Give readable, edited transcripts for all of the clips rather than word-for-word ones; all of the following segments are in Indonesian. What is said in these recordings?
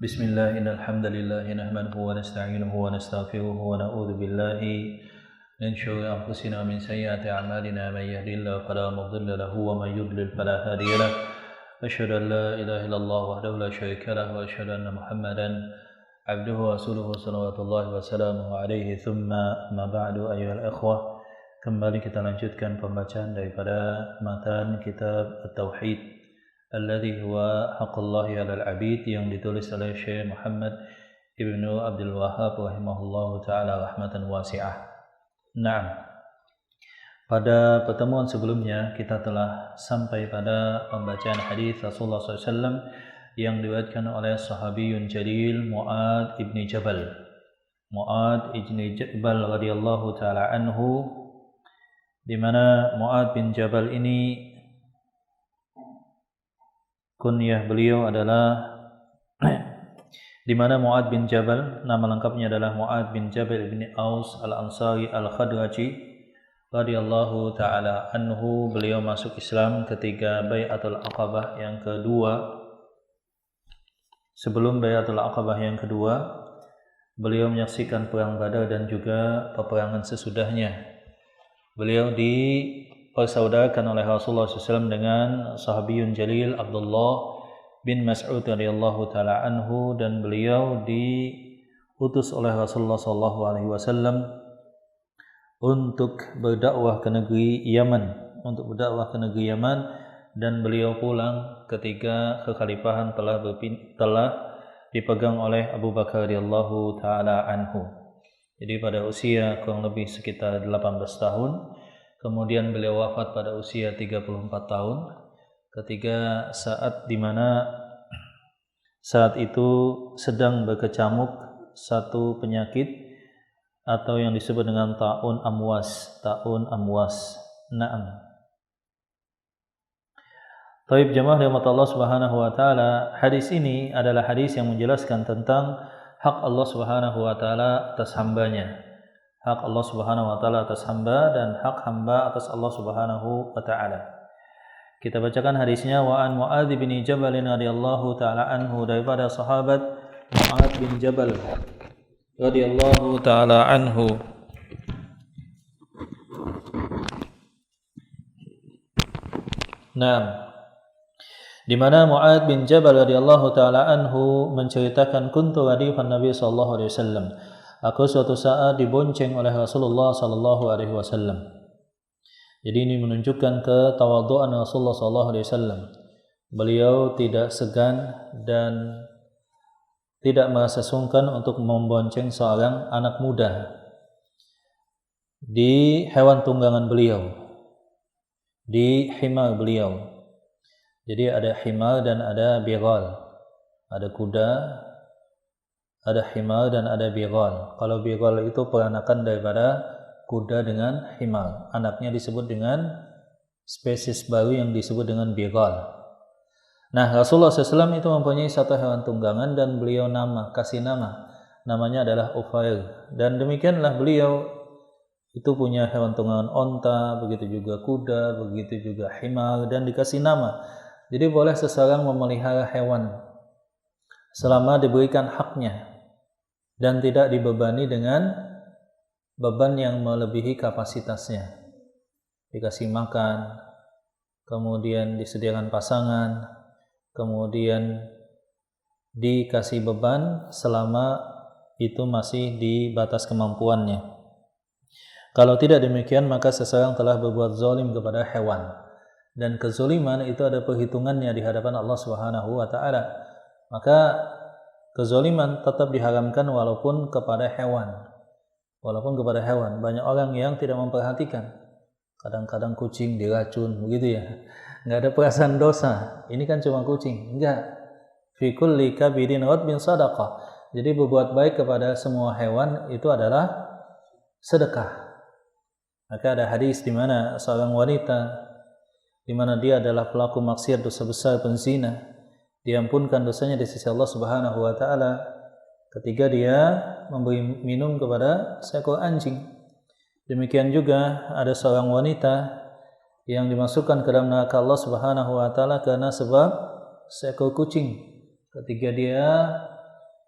بسم الله إن الحمد لله نحمده ونستعينه ونستغفره ونعوذ بالله من شرور أنفسنا ومن سيئات أعمالنا من يهده الله فلا مضل له ومن يضلل فلا هادي له أشهد أن لا إله إلا الله وحده لا شريك له وأشهد أن محمدا عبده ورسوله صلوات الله وسلامه عليه ثم ما بعد أيها الأخوة. Kembali kita lanjutkan pembacaan daripada matan kitab At-Tauhid alladhi huwa haqqullahi 'alal 'abid yang ditulis oleh Syekh Muhammad Ibnu Abdul Wahhab rahimahullahu taala rahmatan wasi'ah. Naam. Pada pertemuan sebelumnya kita telah sampai pada pembacaan hadis Rasulullah SAW yang diriwayatkan oleh sahabiyun jalil Mu'adz ibni Jabal. Mu'adz ibni Jabal radhiyallahu taala anhu, di mana Mu'adz bin Jabal ini kunyah beliau adalah di mana Mu'adz bin Jabal, nama lengkapnya adalah Mu'adz bin Jabal bin Aus al-Ansari al-Khadraji radhiyallahu taala anhu. Beliau masuk Islam ketika Bai'atul Aqabah yang kedua. Sebelum Bai'atul Aqabah yang kedua, beliau menyaksikan perang Badar dan juga peperangan sesudahnya. Beliau dipersaudarakan oleh Rasulullah SAW dengan sahabiyun jalil Abdullah bin Mas'ud radhiyallahu taala anhu, dan beliau diutus oleh Rasulullah SAW untuk berdakwah ke negeri Yaman, dan beliau pulang ketika kekhalifahan telah dipegang oleh Abu Bakar radhiyallahu taala anhu. Jadi pada usia kurang lebih sekitar 18 tahun. Kemudian beliau wafat pada usia 34 tahun ketika saat itu sedang berkecamuk satu penyakit atau yang disebut dengan ta'un amwas. Naam. Taib jamaah rahmat Allah Subhanahu wa taala, hadis ini adalah hadis yang menjelaskan tentang hak Allah Subhanahu wa taala atas hambanya. Hak Allah Subhanahu wa taala atas hamba dan hak hamba atas Allah Subhanahu wa taala. Kita bacakan hadisnya. Wa an Mu'adz bin Jabal radhiyallahu taala anhu, daripada sahabat Mu'adz bin Jabal radhiyallahu taala anhu. Naam. Di mana Mu'adz bin Jabal radhiyallahu taala anhu menceritakan kuntu radifan Nabi sallallahu alaihi wasallam. Aku suatu saat dibonceng oleh Rasulullah sallallahu alaihi wasallam. Jadi ini menunjukkan ketawadhuan Rasulullah sallallahu alaihi wasallam. Beliau tidak segan dan tidak merasa sungkan untuk membonceng seorang anak muda di hewan tunggangan beliau, di himar beliau. Jadi ada himar dan ada bighal. Ada kuda, ada himar dan ada bighal. Kalau bighal itu peranakan daripada kuda dengan himar. Anaknya disebut dengan spesies baru yang disebut dengan bighal. Nah, Rasulullah SAW itu mempunyai satu hewan tunggangan dan beliau kasih nama. Namanya adalah Ufair. Dan demikianlah beliau itu punya hewan tunggangan onta, begitu juga kuda, begitu juga himar, dan dikasih nama. Jadi boleh seseorang memelihara hewan selama diberikan haknya dan tidak dibebani dengan beban yang melebihi kapasitasnya. Dikasih makan, kemudian disediakan pasangan, kemudian dikasih beban selama itu masih di batas kemampuannya. Kalau tidak demikian, maka seseorang telah berbuat zalim kepada hewan. Dan kezaliman itu ada perhitungannya di hadapan Allah Subhanahu wa taala. Maka kezaliman tetap diharamkan walaupun kepada hewan. Banyak orang yang tidak memperhatikan. Kadang-kadang kucing diracun begitu ya. Enggak ada perasaan dosa. Ini kan cuma kucing. Enggak. Fi kulli kabidin radbin sadaqah. Jadi berbuat baik kepada semua hewan itu adalah sedekah. Maka ada hadis di mana seorang wanita di mana dia adalah pelaku maksiat dosa besar penzina, diampunkan dosanya di sisi Allah Subhanahu wa taala ketika dia memberi minum kepada seekor anjing. Demikian juga ada seorang wanita yang dimasukkan ke dalam neraka Allah Subhanahu wa taala karena sebab seekor kucing ketika dia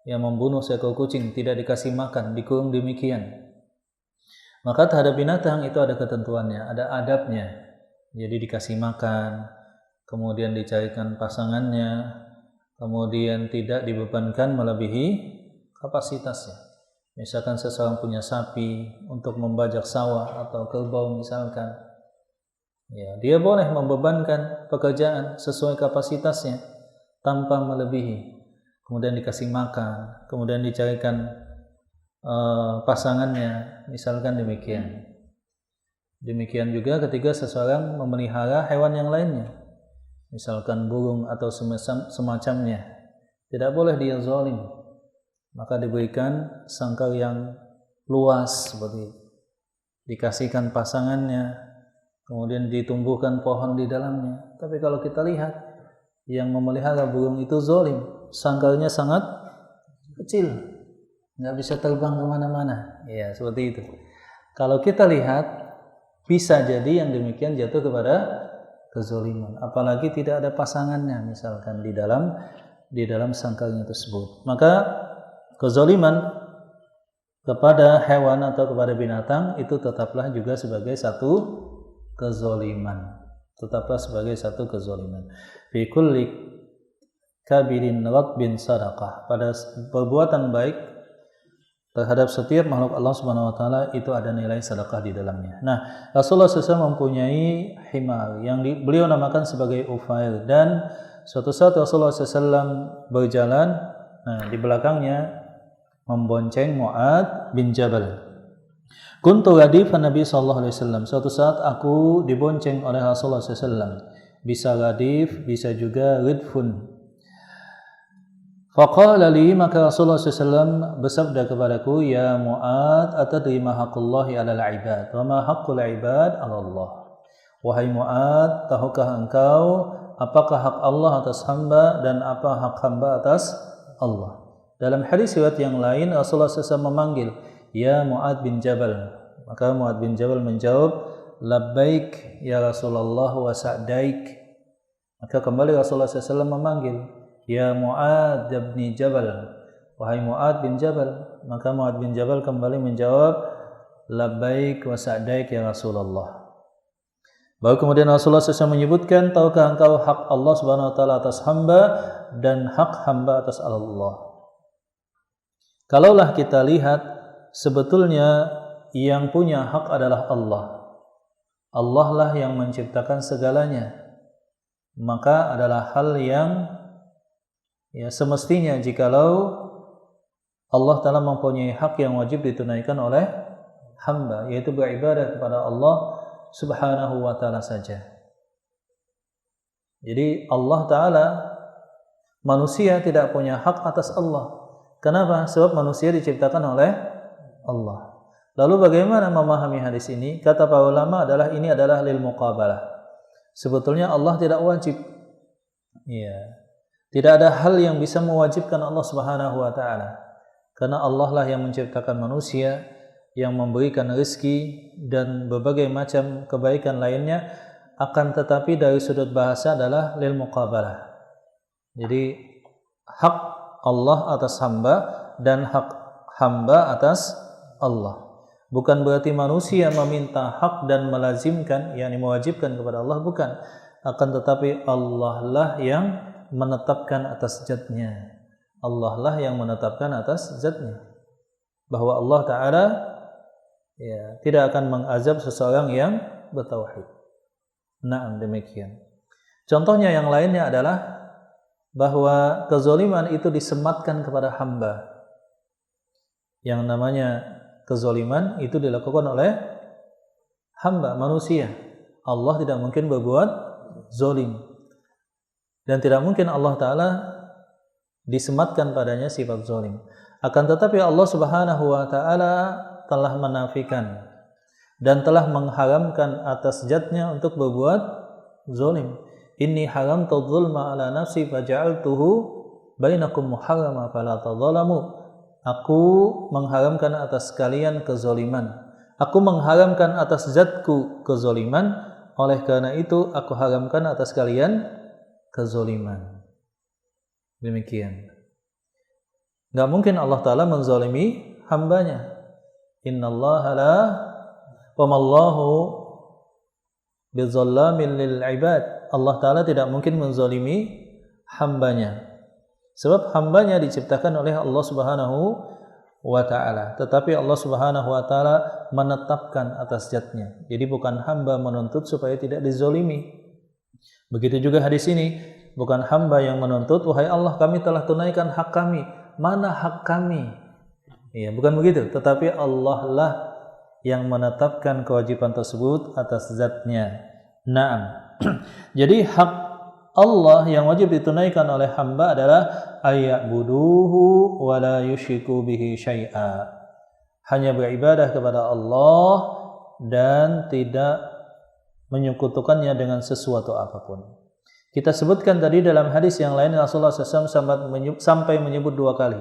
yang membunuh seekor kucing tidak dikasih makan, dikurung demikian. Maka terhadap binatang itu ada ketentuannya, ada adabnya. Jadi dikasih makan, kemudian dicarikan pasangannya, kemudian tidak dibebankan melebihi kapasitasnya. Misalkan seseorang punya sapi untuk membajak sawah atau kerbau misalkan, ya, dia boleh membebankan pekerjaan sesuai kapasitasnya tanpa melebihi. Kemudian dikasih makan, kemudian dicarikan pasangannya, misalkan demikian. Demikian juga ketika seseorang memelihara hewan yang lainnya, misalkan burung atau semacamnya, tidak boleh dia zalim, maka diberikan sangkar yang luas seperti itu, dikasihkan pasangannya, kemudian ditumbuhkan pohon di dalamnya. Tapi kalau kita lihat yang memelihara burung itu zalim, sangkarnya sangat kecil, nggak bisa terbang kemana-mana, ya seperti itu. Kalau kita lihat, bisa jadi yang demikian jatuh kepada kezaliman, apalagi tidak ada pasangannya misalkan di dalam sangkarnya tersebut. Maka kezaliman kepada hewan atau kepada binatang itu tetaplah juga sebagai satu kezaliman. Tetaplah sebagai satu kezaliman. Fi kulli kabirin ratbin sadaqah. Pada perbuatan baik terhadap setiap makhluk Allah Subhanahu wa taala itu ada nilai sedekah di dalamnya. Nah, Rasulullah SAW mempunyai himar yang beliau namakan sebagai Ufair, dan suatu saat Rasulullah SAW berjalan, nah di belakangnya membonceng Mu'ad bin Jabal. Kuntu radifan Nabi sallallahu alaihi wasallam. Suatu saat aku dibonceng oleh Rasulullah SAW. Bisa radif, bisa juga ridfun. Faqala li, maka Rasulullah SAW bersabda kepadaku, ya Mu'ad, atadri ma haqqullahi 'alal 'ibad wa ma haqqul 'ibad 'ala Allah. Wahai Mu'ad, tahukah engkau apakah hak Allah atas hamba dan apa hak hamba atas Allah? Dalam hadis riwayat yang lain Rasulullah SAW memanggil, ya Mu'ad bin Jabal. Maka Mu'ad bin Jabal menjawab, labbaik ya Rasulullah wa sa'daik. Maka kembali Rasulullah SAW memanggil, ya Mu'ad bin Jabal, wahai Mu'ad bin Jabal. Maka Mu'ad bin Jabal kembali menjawab, labbaik wa sa'daik ya Rasulullah. Baru kemudian Rasulullah SAW menyebutkan, tahukah engkau hak Allah Subhanahu wa taala atas hamba dan hak hamba atas Allah? Kalaulah kita lihat, sebetulnya yang punya hak adalah Allah. Allah lah yang menciptakan segalanya. Maka adalah hal yang semestinya jikalau Allah Ta'ala mempunyai hak yang wajib ditunaikan oleh hamba, yaitu beribadah kepada Allah Subhanahu wa Ta'ala saja. Jadi Allah Ta'ala, manusia tidak punya hak atas Allah. Kenapa? Sebab manusia diciptakan oleh Allah. Lalu bagaimana memahami hadis ini? Kata para ulama ini adalah lil muqabalah. Sebetulnya Allah tidak wajib. Ya. Tidak ada hal yang bisa mewajibkan Allah Subhanahu wa taala. Karena Allah lah yang menciptakan manusia, yang memberikan rezeki dan berbagai macam kebaikan lainnya, akan tetapi dari sudut bahasa adalah lil muqabalah. Jadi hak Allah atas hamba dan hak hamba atas Allah. Bukan berarti manusia meminta hak dan melazimkan, yakni mewajibkan kepada Allah, bukan. Akan tetapi Allah lah yang menetapkan atas zatnya. Allah lah yang menetapkan atas zatnya. Bahwa Allah Ta'ala tidak akan mengazab seseorang yang bertauhid. Naam, demikian. Contohnya yang lainnya adalah bahwa kezaliman itu disematkan kepada hamba. Yang namanya kezaliman itu dilakukan oleh hamba, manusia. Allah tidak mungkin berbuat zalim. Dan tidak mungkin Allah Ta'ala disematkan padanya sifat zalim. Akan tetapi Allah Subhanahu wa Ta'ala telah menafikan dan telah mengharamkan atas zatnya untuk berbuat zalim. Inni haramtu dzulma ala nafsi faja'altuhu bainakum muharrama fala tadzalamu. Aku mengharamkan atas kalian kezaliman. Aku mengharamkan atas zatku kezaliman. Oleh karena itu aku haramkan atas kalian kezaliman. Demikian. Enggak mungkin Allah Ta'ala menzalimi hambanya. Innallaha la wa mallahu bizallamin lil ibad. Allah Ta'ala tidak mungkin menzalimi hambanya. Sebab hambanya diciptakan oleh Allah Subhanahu wa Ta'ala. Tetapi Allah Subhanahu wa Ta'ala menetapkan atas zatnya. Jadi bukan hamba menuntut supaya tidak dizalimi. Begitu juga hadis ini, bukan hamba yang menuntut, wahai Allah, kami telah tunaikan hak kami. Mana hak kami? Ya, bukan begitu. Tetapi Allah lah yang menetapkan kewajiban tersebut atas zatnya. Naam. Jadi hak Allah yang wajib ditunaikan oleh hamba adalah ayya'buduhu wa la yusyriku bihi syai'a. Hanya beribadah kepada Allah dan tidak menyekutukannya dengan sesuatu apapun. Kita sebutkan tadi dalam hadis yang lain Rasulullah SAW sampai menyebut 2 kali.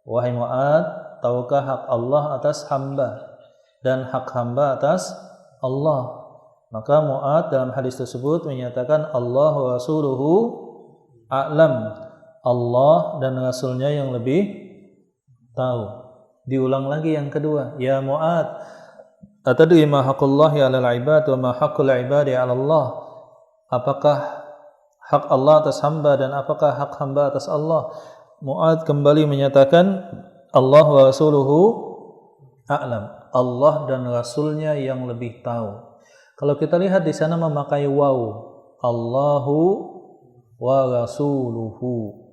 Wahai Mu'ad, tahukah hak Allah atas hamba dan hak hamba atas Allah? Maka Mu'ad dalam hadis tersebut menyatakan Allah wa rasuluhu a'lam. Allah dan Rasulnya yang lebih tahu. Diulang lagi yang kedua. Ya Mu'ad, atadri ma haqqullahi 'alal 'ibad wa ma haqqul 'ibadi 'ala Allah? Apakah hak Allah atas hamba dan apakah hak hamba atas Allah? Mu'ad kembali menyatakan Allah wa rasuluhu a'lam. Allah dan Rasulnya yang lebih tahu. Kalau kita lihat di sana memakai waw, Allahu wa rasuluhu.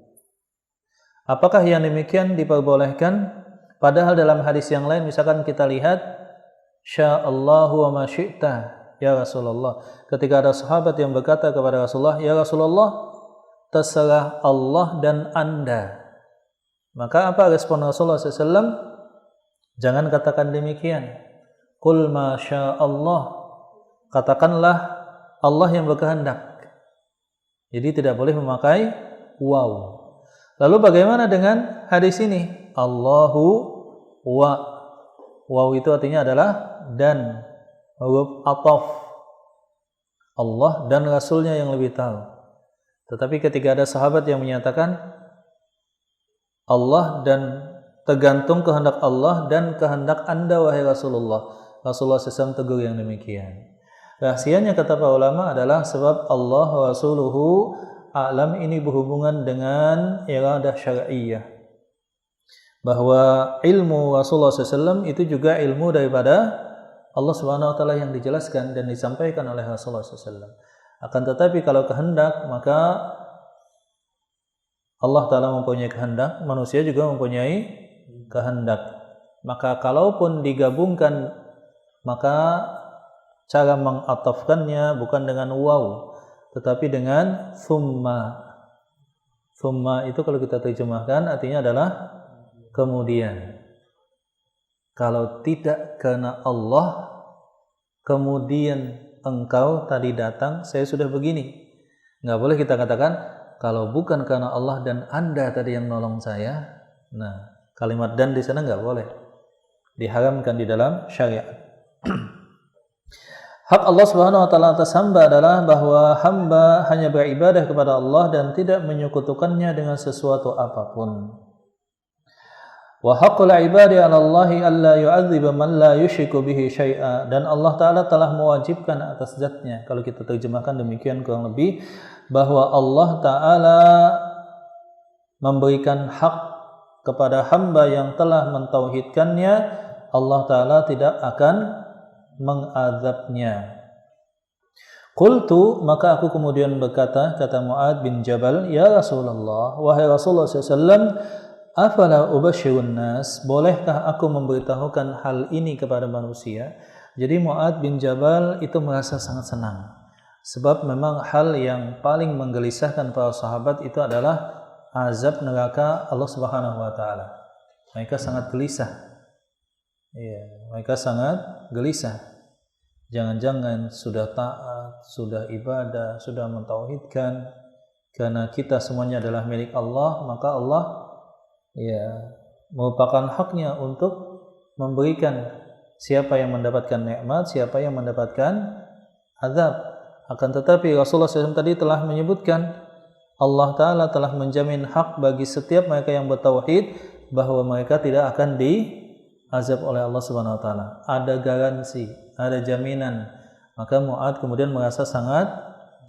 Apakah yang demikian diperbolehkan? Padahal dalam hadis yang lain misalkan kita lihat sya'allahu wa ma syi'ta ya Rasulullah. Ketika ada sahabat yang berkata kepada Rasulullah, ya Rasulullah, terserah Allah dan Anda. Maka apa respon Rasulullah SAW? Jangan katakan demikian. Qul ma sya'allah. Katakanlah Allah yang berkehendak. Jadi tidak boleh memakai waw. Lalu bagaimana dengan hadis ini? Allahu wa. Waw itu artinya adalah dan. Huruf ataf. Allah dan Rasulnya yang lebih tahu. Tetapi ketika ada sahabat yang menyatakan Allah dan tergantung kehendak Allah dan kehendak Anda wahai Rasulullah. Rasulullah SAW tegur yang demikian. Rahasianya kata para ulama adalah sebab Allah wa rasuluhu a'lam ini berhubungan dengan iradah syar'iyyah. Bahwa ilmu Rasulullah SAW itu juga ilmu daripada Allah Subhanahu wa Ta'ala yang dijelaskan dan disampaikan oleh Rasulullah SAW. Akan tetapi kalau kehendak, maka Allah Ta'ala mempunyai kehendak, manusia juga mempunyai kehendak. Maka kalaupun digabungkan, maka cara mengatafkannya bukan dengan waw, tetapi dengan thumma. Thumma itu kalau kita terjemahkan artinya adalah kemudian. Kalau tidak karena Allah, kemudian engkau tadi datang, saya sudah begini. Nggak boleh kita katakan, kalau bukan karena Allah dan Anda tadi yang nolong saya. Nah, kalimat dan di sana nggak boleh. Diharamkan di dalam syariat. Hak Allah Subhanahu wa Ta'ala atas hamba adalah bahwa hamba hanya beribadah kepada Allah dan tidak menyekutukannya dengan sesuatu apapun. Wa haqqul ibadi 'ala Allahi alla yu'adziba man la yusyriku bihi syai'a. Dan Allah Ta'ala telah mewajibkan atas zatnya. Kalau kita terjemahkan demikian kurang lebih, bahwa Allah Ta'ala memberikan hak kepada hamba yang telah mentauhidkannya, Allah Ta'ala tidak akan mengazabnya. Qultu, maka aku kemudian berkata, kata Mu'ad bin Jabal, ya Rasulullah, wahai Rasulullah SAW, afala ubashirun nas, bolehkah aku memberitahukan hal ini kepada manusia? Jadi Mu'ad bin Jabal itu merasa sangat senang, sebab memang hal yang paling menggelisahkan para sahabat itu adalah azab neraka Allah Subhanahu wa Ta'ala. Mereka sangat gelisah. Iya, mereka sangat gelisah. Jangan-jangan sudah taat, sudah ibadah, sudah mentauhidkan, karena kita semuanya adalah milik Allah, maka Allah merupakan haknya untuk memberikan siapa yang mendapatkan nikmat, siapa yang mendapatkan azab. Akan tetapi Rasulullah SAW tadi telah menyebutkan Allah Ta'ala telah menjamin hak bagi setiap mereka yang bertauhid bahwa mereka tidak akan diazab oleh Allah Subhanahu wa taala. Ada garansi, ada jaminan. Maka Mu'adz kemudian merasa sangat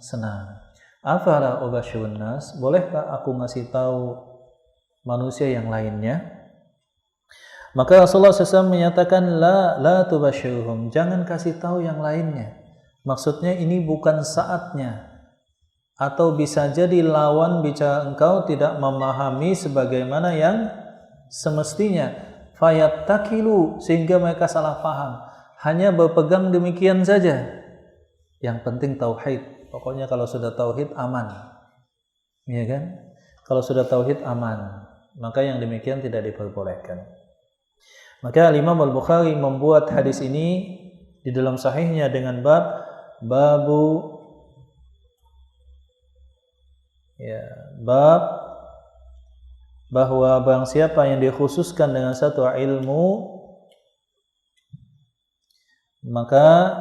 senang. Afala ubashirun nas? Bolehkah aku ngasih tahu manusia yang lainnya? Maka Rasulullah SAW menyatakan la tubashirhum, jangan kasih tahu yang lainnya. Maksudnya ini bukan saatnya. Atau bisa jadi lawan bicara engkau tidak memahami sebagaimana yang semestinya. Fayattakilu, sehingga mereka salah paham. Hanya berpegang demikian saja. Yang penting tauhid. Pokoknya kalau sudah tauhid aman. Iya kan? Kalau sudah tauhid aman. Maka yang demikian tidak diperbolehkan. Maka Imam Al-Bukhari membuat hadis ini di dalam sahihnya dengan bab bahwa barang siapa yang dikhususkan dengan satu ilmu, maka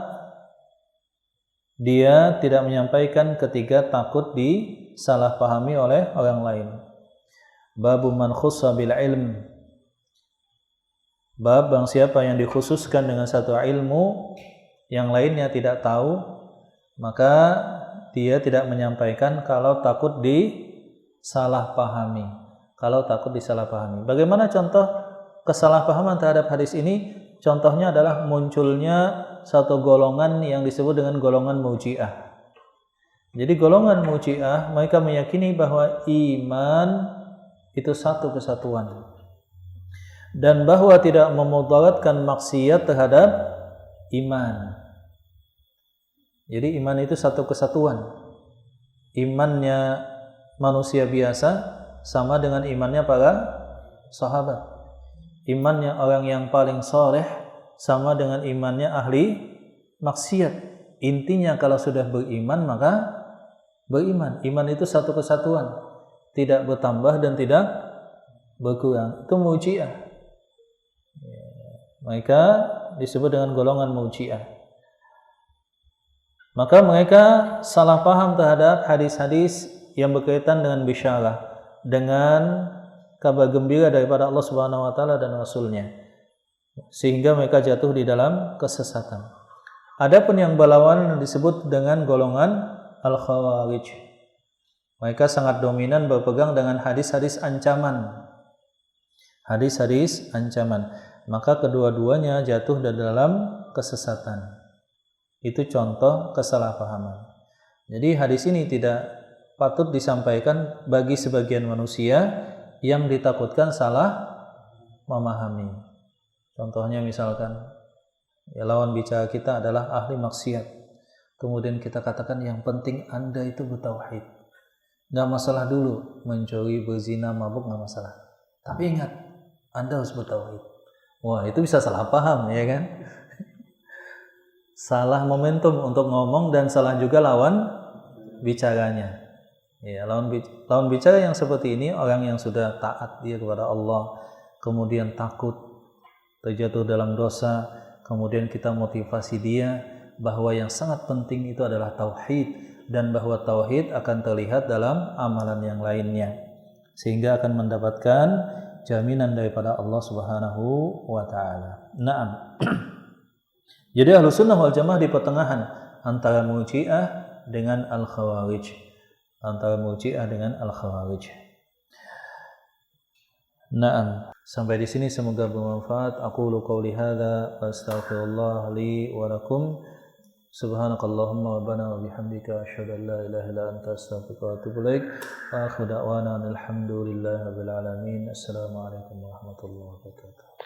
dia tidak menyampaikan ketika takut disalahpahami oleh orang lain. Babu man khussa bil ilm. Bab barang siapa yang dikhususkan dengan satu ilmu yang lainnya tidak tahu, maka dia tidak menyampaikan kalau takut disalahpahami. Bagaimana contoh kesalahpahaman terhadap hadis ini? Contohnya adalah munculnya satu golongan yang disebut dengan golongan Murji'ah. Jadi golongan Murji'ah mereka meyakini bahwa iman itu satu kesatuan dan bahwa tidak memudaratkan maksiat terhadap iman. Jadi iman itu satu kesatuan. Imannya manusia biasa sama dengan imannya para sahabat. Imannya orang yang paling soleh sama dengan imannya ahli maksiat. Intinya kalau sudah beriman maka beriman. Iman itu satu kesatuan, tidak bertambah dan tidak berkurang. Itu Murji'ah. Mereka disebut dengan golongan Murji'ah. Maka mereka salah paham terhadap hadis-hadis yang berkaitan dengan bisyarah, dengan kabar gembira daripada Allah Subhanahu wa taala dan Rasul-Nya, sehingga mereka jatuh di dalam kesesatan. Adapun yang berlawanan disebut dengan golongan al-khawarij. Mereka sangat dominan berpegang dengan hadis-hadis ancaman. Hadis-hadis ancaman. Maka kedua-duanya jatuh di dalam kesesatan. Itu contoh kesalahpahaman. Jadi hadis ini tidak patut disampaikan bagi sebagian manusia yang ditakutkan salah memahami. Contohnya misalkan lawan bicara kita adalah ahli maksiat, kemudian kita katakan yang penting Anda itu bertauhid, nggak masalah dulu mencuri, berzina, mabuk, nggak masalah, tapi ingat Anda harus bertauhid. Wah, itu bisa salah paham, ya kan? Salah momentum untuk ngomong dan salah juga lawan bicaranya. Ya, lawan bicara yang seperti ini orang yang sudah taat dia kepada Allah, kemudian takut terjatuh dalam dosa, kemudian kita motivasi dia bahwa yang sangat penting itu adalah tauhid dan bahwa tauhid akan terlihat dalam amalan yang lainnya sehingga akan mendapatkan jaminan daripada Allah Subhanahu wa taala. Naam. Jadi Ahlussunnah wal Jamaah di pertengahan antara Murji'ah dengan Al-Khawarij. Naam. Sampai di sini semoga bermanfaat. Aqulu qouli hadza wa astaghfirullah li wa lakum. Subhanakallahumma rabbana wa bihamdika asyhadu an la ilaha illa anta astaghfiruka wa atubu ilaik. Wa akhiru da'wana alhamdulillahi rabbil alamin. Assalamualaikum warahmatullahi wabarakatuh.